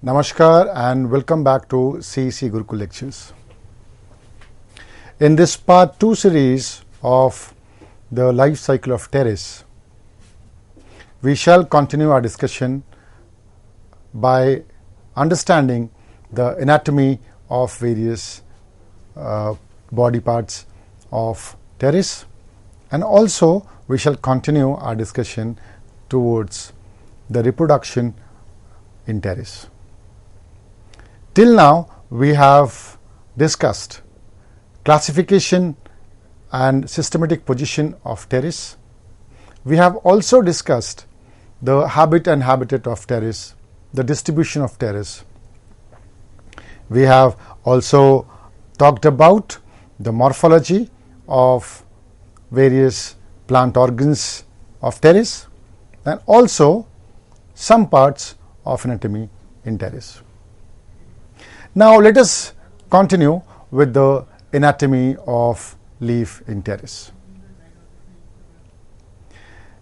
Namaskar and welcome back to CEC Gurukul lectures. In this part 2 series of the life cycle of Pteris, we shall continue our discussion by understanding the anatomy of various body parts of Pteris, and also we shall continue our discussion towards the reproduction in Pteris. Till now, we have discussed classification and systematic position of Pteris. We have also discussed the habit and habitat of Pteris, the distribution of Pteris. We have also talked about the morphology of various plant organs of Pteris and also some parts of anatomy in Pteris. Now, let us continue with the anatomy of leaf in Pteris.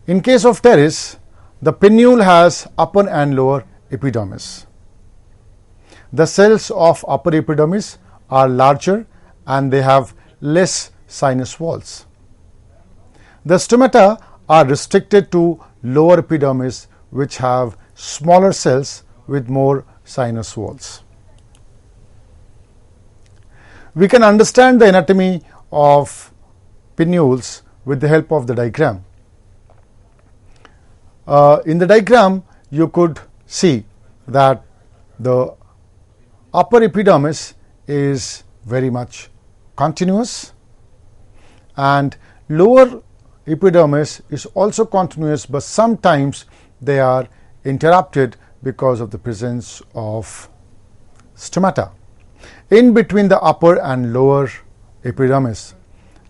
In case of Pteris, the pinnule has upper and lower epidermis. The cells of upper epidermis are larger and they have less sinus walls. The stomata are restricted to lower epidermis, which have smaller cells with more sinus walls. We can understand the anatomy of pinnules with the help of the diagram. In the diagram, you could see that the upper epidermis is very much continuous and lower epidermis is also continuous, but sometimes they are interrupted because of the presence of stomata. In between the upper and lower epidermis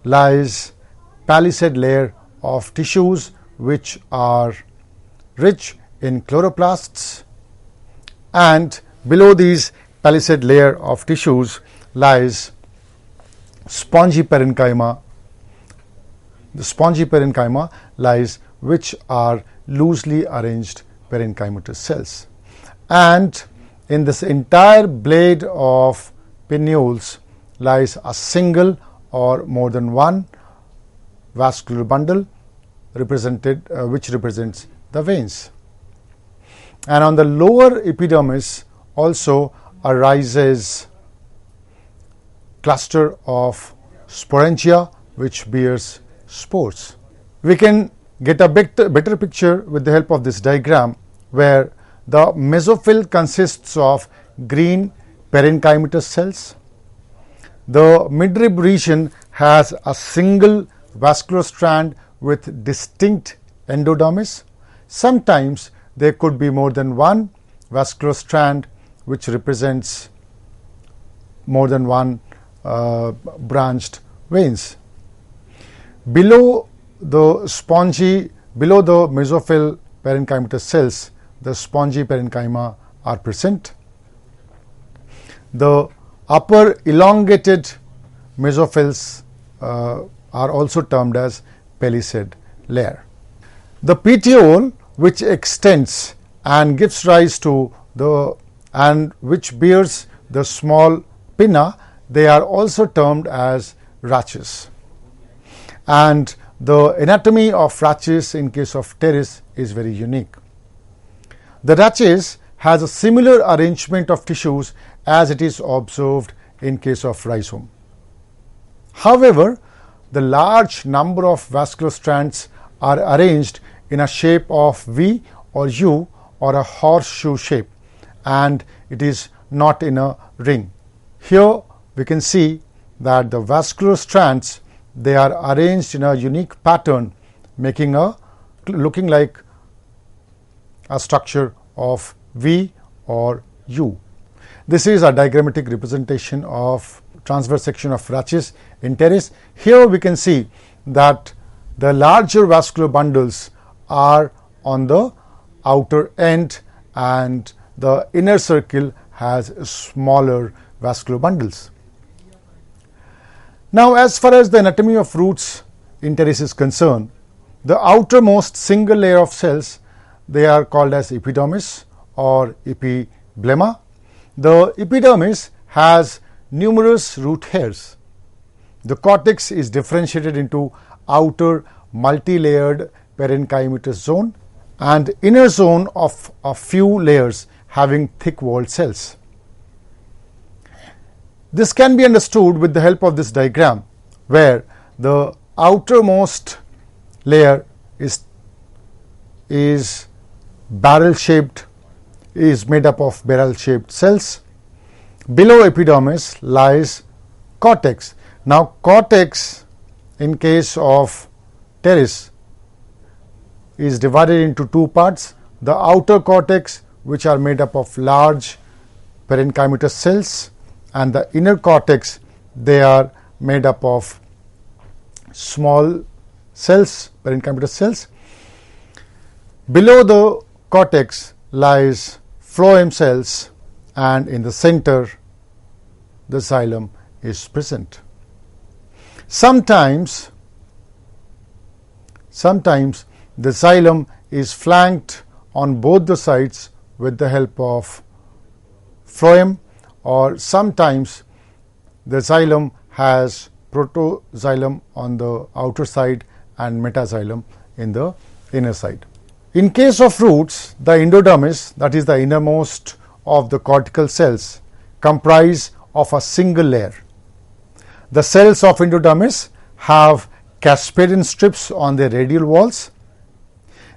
lies palisade layer of tissues which are rich in chloroplasts, and below these palisade layer of tissues lies spongy parenchyma. The spongy parenchyma lies which are loosely arranged parenchymatous cells, and in this entire blade of pinnules lies a single or more than one vascular bundle which represents the veins. And on the lower epidermis also arises cluster of sporangia which bears spores. We can get a better picture with the help of this diagram, where the mesophyll consists of green parenchymatous cells. The midrib region has a single vascular strand with distinct endodermis. Sometimes there could be more than one vascular strand which represents more than one branched veins. Below the mesophyll parenchymatous cells, the spongy parenchyma are present. The upper elongated mesophylls are also termed as palisade layer. The petiole, which extends and gives rise to which bears the small pinna, they are also termed as rachis. And the anatomy of rachis in case of Pteris is very unique. The rachis has a similar arrangement of tissues as it is observed in case of rhizome. However, the large number of vascular strands are arranged in a shape of V or U or a horseshoe shape, and it is not in a ring. Here we can see that the vascular strands, they are arranged in a unique pattern, looking like a structure of V or U. This is a diagrammatic representation of transverse section of rachis in Pteris. Here we can see that the larger vascular bundles are on the outer end and the inner circle has smaller vascular bundles. Now, as far as the anatomy of roots in Pteris is concerned, the outermost single layer of cells, they are called as epidermis or epiblema, The epidermis has numerous root hairs. The cortex is differentiated into outer multi-layered parenchymatous zone and inner zone of a few layers having thick-walled cells. This can be understood with the help of this diagram, where the outermost layer is barrel-shaped, is made up of barrel-shaped cells. Below epidermis lies cortex. Now, cortex in case of Pteris is divided into two parts. The outer cortex, which are made up of large parenchymatous cells, and the inner cortex, they are made up of small cells, parenchymatous cells. Below the cortex lies phloem cells, and in the center the xylem is present. Sometimes the xylem is flanked on both the sides with the help of phloem, or sometimes the xylem has protoxylem on the outer side and metaxylem in the inner side. In case of roots, the endodermis, that is the innermost of the cortical cells, comprise of a single layer. The cells of endodermis have Casparian strips on their radial walls.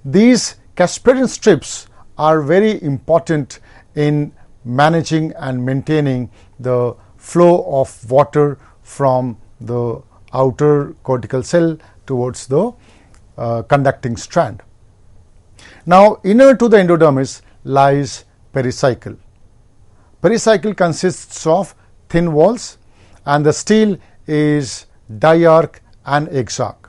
These Casparian strips are very important in managing and maintaining the flow of water from the outer cortical cell towards the conducting strand. Now, inner to the endodermis lies pericycle. Pericycle consists of thin walls, and the stele is diarch and exarch.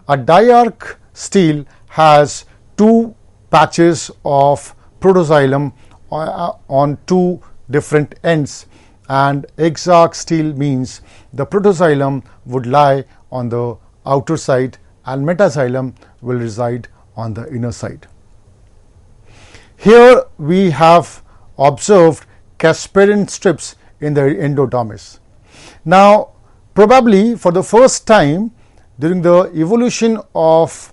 A diarch stele has two patches of protoxylem on two different ends, and exarch stele means the protoxylem would lie on the outer side and metaxylem will reside on the inner side. Here we have observed Casparian strips in the endodermis. Now, probably for the first time during the evolution of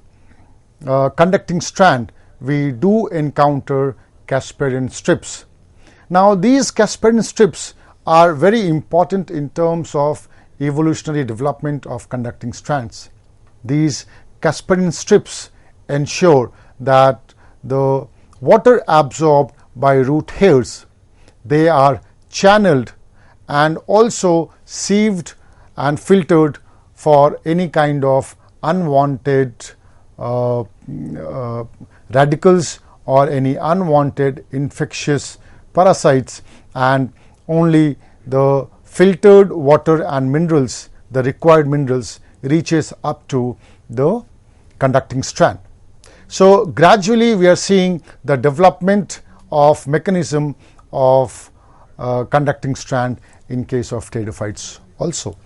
conducting strand, we do encounter Casparian strips. Now, these Casparian strips are very important in terms of evolutionary development of conducting strands. These Casparian strips ensure that the water absorbed by root hairs, they are channeled and also sieved and filtered for any kind of unwanted radicals or any unwanted infectious parasites, and only the filtered water and minerals, the required minerals, reaches up to the conducting strand. So, gradually we are seeing the development of mechanism of conducting strand in case of pteridophytes also.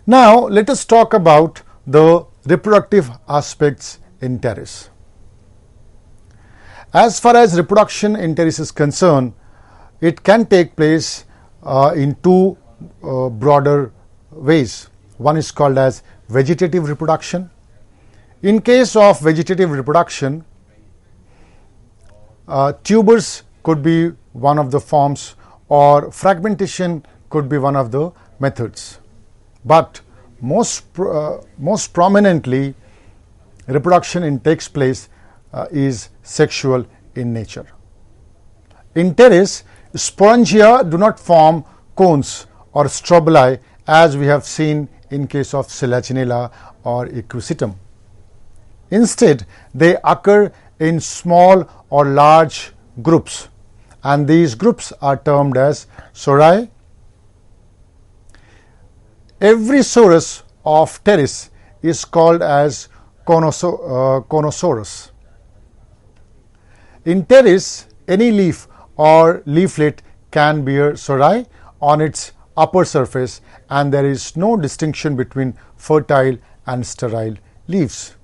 Now, let us talk about the reproductive aspects in Pteris. As far as reproduction in Pteris is concerned, it can take place in two broader ways. One is called as vegetative reproduction. In case of vegetative reproduction, tubers could be one of the forms, or fragmentation could be one of the methods. But most prominently, reproduction takes place is sexual in nature. In Pteris, sporangia do not form cones or strobili as we have seen in case of Selaginella or Equisetum. Instead, they occur in small or large groups, and these groups are termed as sori. Every sorus of Pteris is called as conosorus. In Pteris, any leaf or leaflet can bear sori on its upper surface, and there is no distinction between fertile and sterile leaves.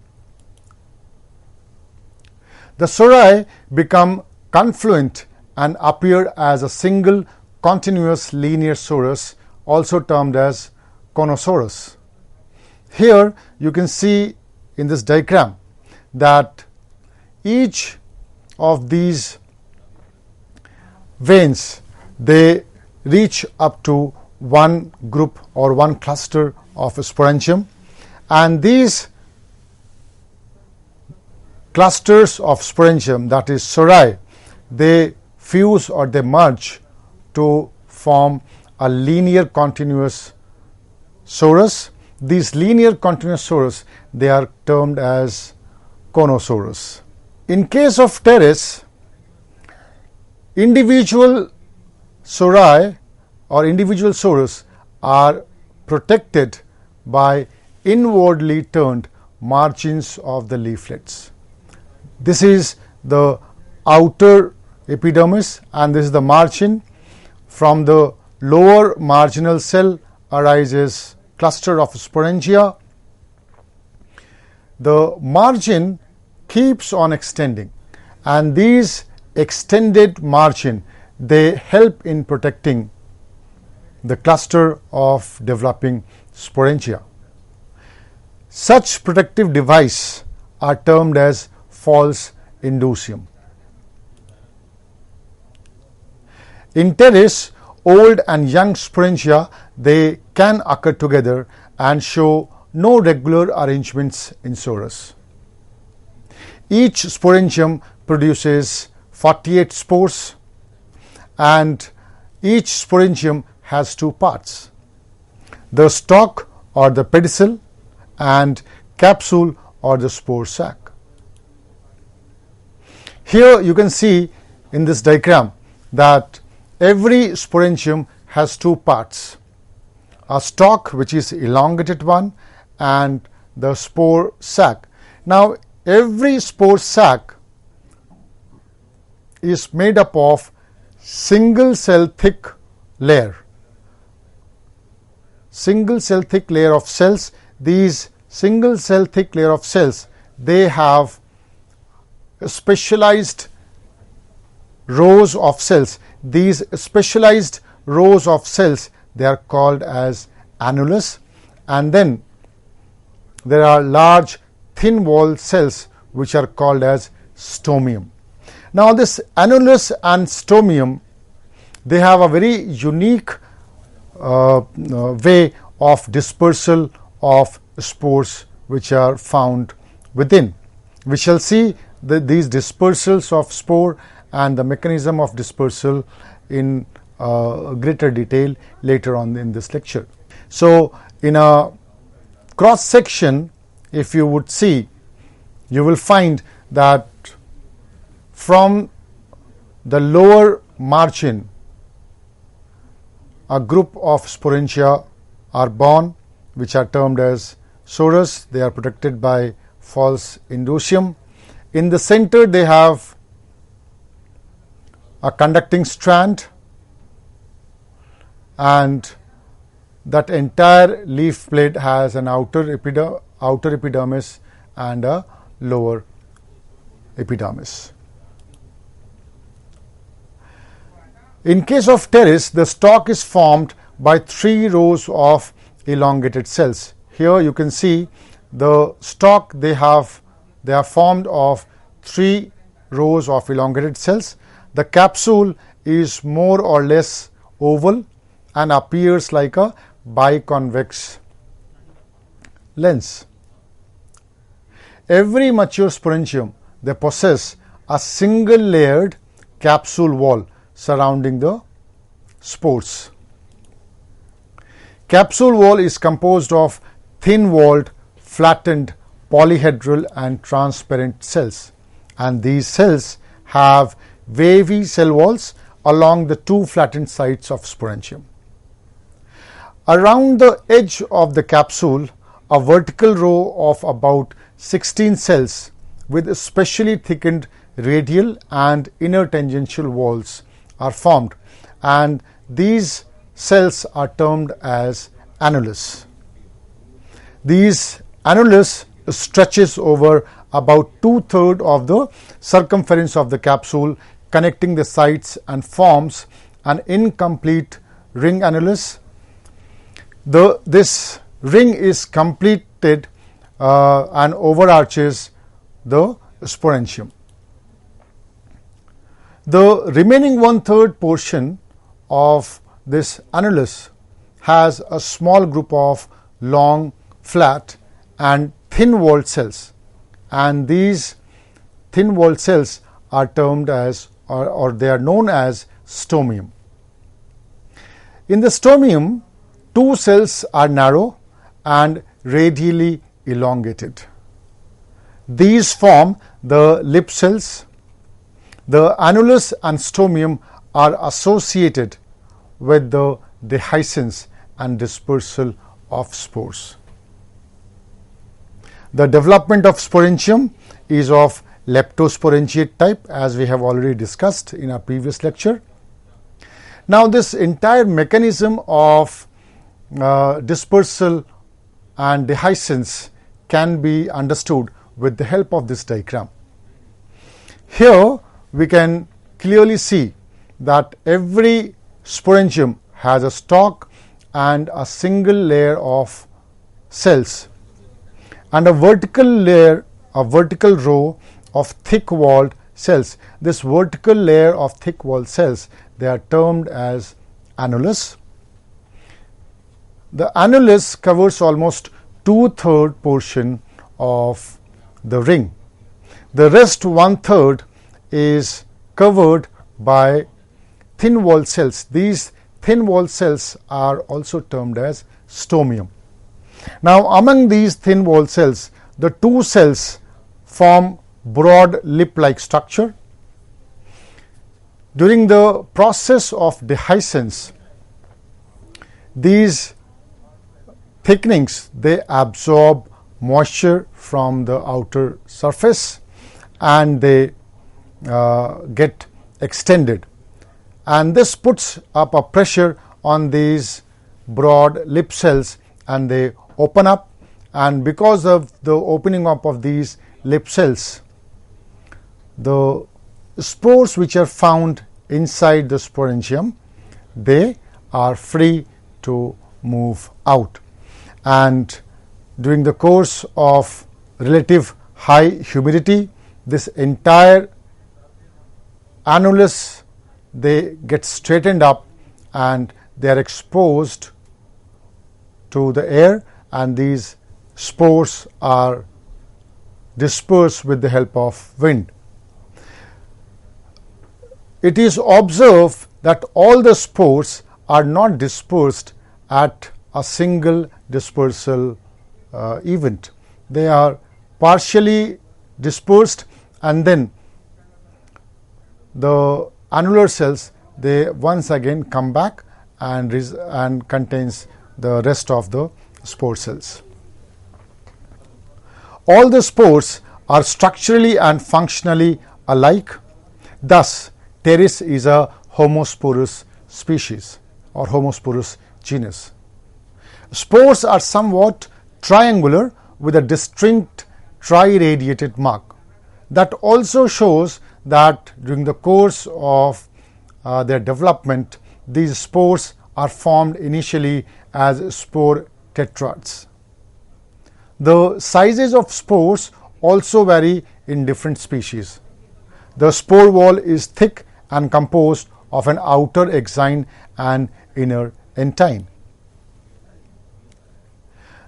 The sori become confluent and appear as a single continuous linear sorus, also termed as conosaurus. Here you can see in this diagram that each of these veins, they reach up to one group or one cluster of sporangium, and these clusters of sporangium, that is sori, they fuse or they merge to form a linear continuous sorus. These linear continuous sorus, they are termed as conosaurus. In case of Pteris, individual sori or individual sorus are protected by inwardly turned margins of the leaflets. This is the outer epidermis and this is the margin. From the lower marginal cell arises cluster of sporangia. The margin keeps on extending, and these extended margin, they help in protecting the cluster of developing sporangia. Such protective device are termed as false indusium. In Pteris, old and young sporangia, they can occur together and show no regular arrangements in sorus. Each sporangium produces 48 spores, and each sporangium has two parts: the stalk or the pedicel and capsule or the spore sac. Here you can see in this diagram that every sporangium has two parts: a stalk, which is elongated one, and the spore sac. Now every spore sac is made up of single cell thick layer. Single cell thick layer of cells. These single cell thick layer of cells, they have specialized rows of cells. These specialized rows of cells, they are called as annulus, and then there are large thin walled cells which are called as stomium. Now this annulus and stomium, they have a very unique way of dispersal of spores which are found within. We shall see these dispersals of spore and the mechanism of dispersal in greater detail later on in this lecture. So in a cross section, if you would see, you will find that from the lower margin, a group of sporangia are born, which are termed as sorus. They are protected by false indusium. In the center, they have a conducting strand, and that entire leaf plate has an outer epidermis and a lower epidermis. In case of Pteris, the stalk is formed by 3 rows of elongated cells. Here you can see the stalk, they are formed of 3 rows of elongated cells. The capsule is more or less oval and appears like a biconvex lens. Every mature sporangium, they possess a single layered capsule wall surrounding the spores. Capsule wall is composed of thin walled, flattened, polyhedral and transparent cells, and these cells have wavy cell walls along the 2 flattened sides of sporangium. Around the edge of the capsule, a vertical row of about 16 cells with specially thickened radial and inner tangential walls are formed, and these cells are termed as annulus. These annulus stretches over about 2/3 of the circumference of the capsule, connecting the sites and forms an incomplete ring annulus. This ring is completed and overarches the sporangium. The remaining 1/3 portion of this annulus has a small group of long, flat and thin-walled cells, and these thin-walled cells are termed as or they are known as stomium. In the stomium, two cells are narrow and radially elongated. These form the lip cells. The annulus and stomium are associated with the dehiscence and dispersal of spores. The development of sporangium is of leptosporangiate type, as we have already discussed in our previous lecture. Now, this entire mechanism of dispersal and dehiscence can be understood with the help of this diagram. Here we can clearly see that every sporangium has a stalk and a single layer of cells and a vertical layer, a vertical row of thick-walled cells. This vertical layer of thick-walled cells, they are termed as annulus. The annulus covers almost 2/3 portion of the ring. The rest 1/3 is covered by thin-walled cells. These thin-walled cells are also termed as stomium. Now, among these thin-walled cells, the two cells form broad lip-like structure. During the process of dehiscence, these thickenings, they absorb moisture from the outer surface and they get extended, and this puts up a pressure on these broad lip cells and they open up, and because of the opening up of these lip cells, the spores which are found inside the sporangium, they are free to move out, and during the course of relative high humidity, this entire annulus, they get straightened up and they are exposed to the air, and these spores are dispersed with the help of wind. It is observed that all the spores are not dispersed at a single dispersal event. They are partially dispersed, and then the annular cells, they once again come back and contains the rest of the spore cells. All the spores are structurally and functionally alike. Thus, Pteris is a homosporous species or homosporous genus. Spores are somewhat triangular with a distinct tri-radiated mark. That also shows that during the course of their development, these spores are formed initially as spore tetrads. The sizes of spores also vary in different species. The spore wall is thick and composed of an outer exine and inner entine.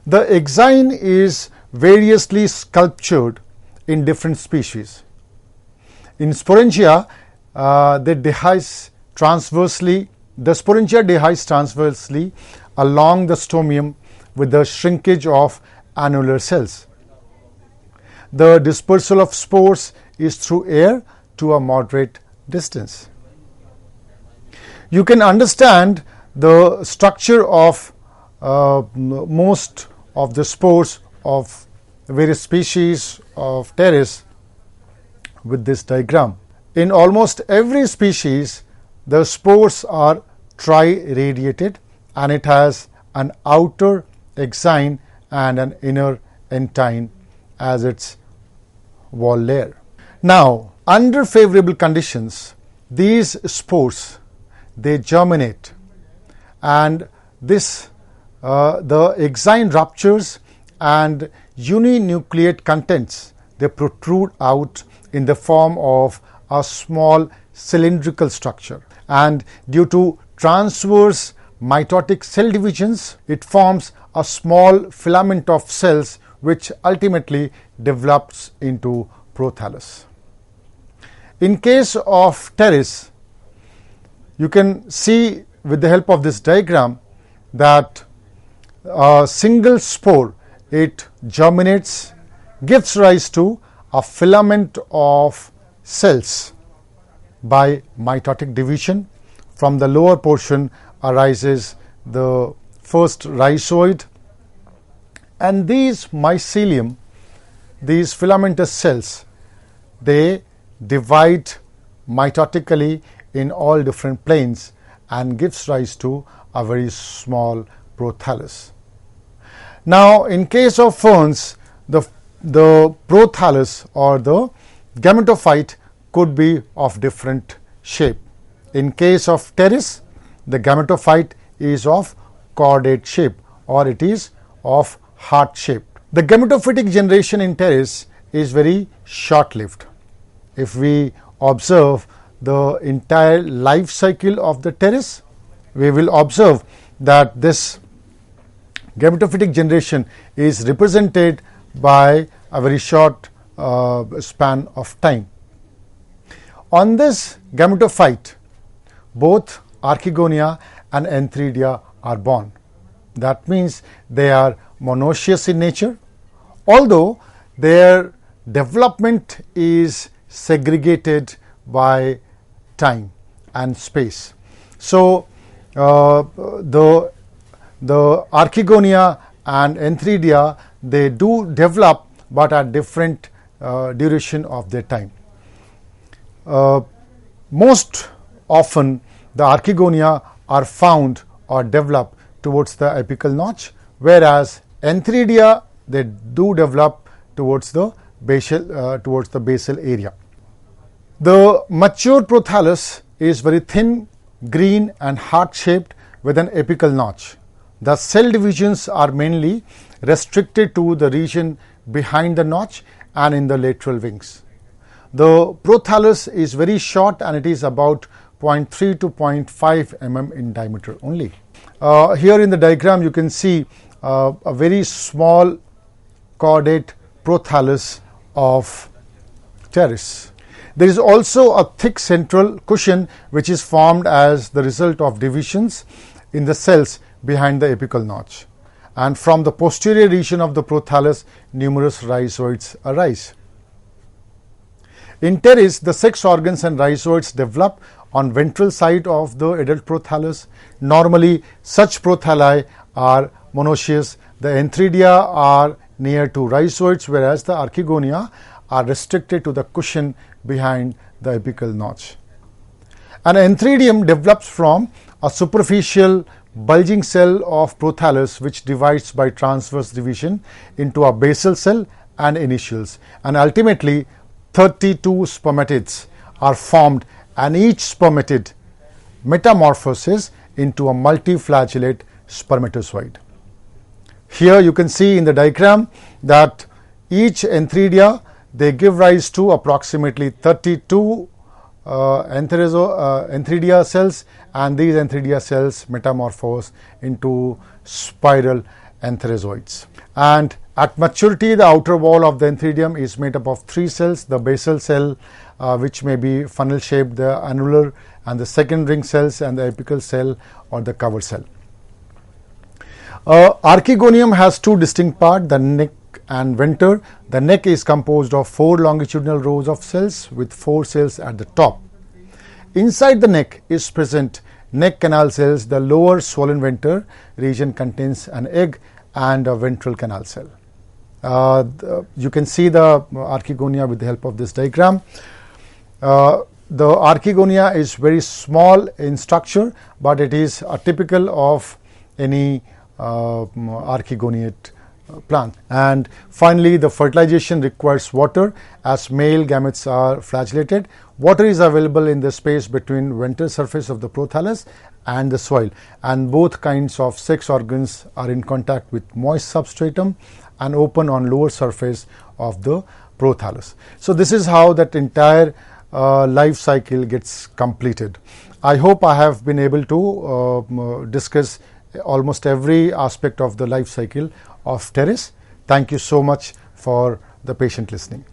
The exine is variously sculptured in different species. In sporangia, they dehisce transversely. The sporangia dehisce transversely along the stomium with the shrinkage of annular cells. The dispersal of spores is through air to a moderate distance. You can understand the structure of most of the spores of various species of Pteris with this diagram. In almost every species, the spores are tri-radiated and it has an outer exine and an inner entine as its wall layer. Now, under favorable conditions, these spores, they germinate, and this the exine ruptures and uninucleate contents, they protrude out in the form of a small cylindrical structure, and due to transverse mitotic cell divisions, it forms a small filament of cells which ultimately develops into prothallus. In case of Pteris, you can see with the help of this diagram that a single spore, it germinates, gives rise to a filament of cells by mitotic division. From the lower portion arises the first rhizoid, and these mycelium, these filamentous cells, they divide mitotically in all different planes and gives rise to a very small prothallus. Now, in case of ferns, the prothallus or the gametophyte could be of different shape. In case of Pteris, the gametophyte is of chordate shape, or it is of heart shape. The gametophytic generation in Pteris is very short-lived. If we observe the entire life cycle of the Pteris, we will observe that this gametophytic generation is represented by a very short span of time. On this gametophyte, both Archegonia and Antheridia are born. That means they are monoecious in nature, although their development is segregated by time and space. So, the Archegonia and Antheridia, they do develop, but at different duration of their time. Most often the Archegonia are found or develop towards the apical notch, whereas Antheridia, they do develop towards the basal area. The mature prothallus is very thin, green and heart-shaped with an apical notch. The cell divisions are mainly restricted to the region behind the notch and in the lateral wings. The prothallus is very short and it is about 0.3 to 0.5 mm in diameter only. Here in the diagram you can see a very small chordate prothallus of Pteris. There is also a thick central cushion which is formed as the result of divisions in the cells behind the apical notch, and from the posterior region of the prothallus numerous rhizoids arise. In Pteris, the sex organs and rhizoids develop on ventral side of the adult prothallus. Normally such prothalli are monoecious. The Antheridia are near to rhizoids, whereas the Archegonia are restricted to the cushion behind the apical notch. An antheridium develops from a superficial bulging cell of prothallus which divides by transverse division into a basal cell and initials, and ultimately 32 spermatids are formed, and each spermatid metamorphoses into a multiflagellate spermatozoid. Here you can see in the diagram that each Antheridia, they give rise to approximately 32 Antheridia cells, and these Antheridia cells metamorphose into spiral antherizoids. And at maturity, the outer wall of the Antheridium is made up of 3 cells: the basal cell, which may be funnel shaped, the annular, and the second ring cells, and the apical cell or the cover cell. Archegonium has 2 distinct parts, the neck and venter. The neck is composed of 4 longitudinal rows of cells with 4 cells at the top. Inside the neck is present neck canal cells. The lower swollen venter region contains an egg and a ventral canal cell. You can see the Archegonia with the help of this diagram. The Archegonia is very small in structure, but it is typical of any Archegoniate plant. And finally, the fertilization requires water, as male gametes are flagellated. Water is available in the space between ventral surface of the prothallus and the soil, and both kinds of sex organs are in contact with moist substratum and open on lower surface of the prothallus. So this is how that entire life cycle gets completed. I hope I have been able to discuss almost every aspect of the life cycle of Pteris. Thank you so much for the patient listening.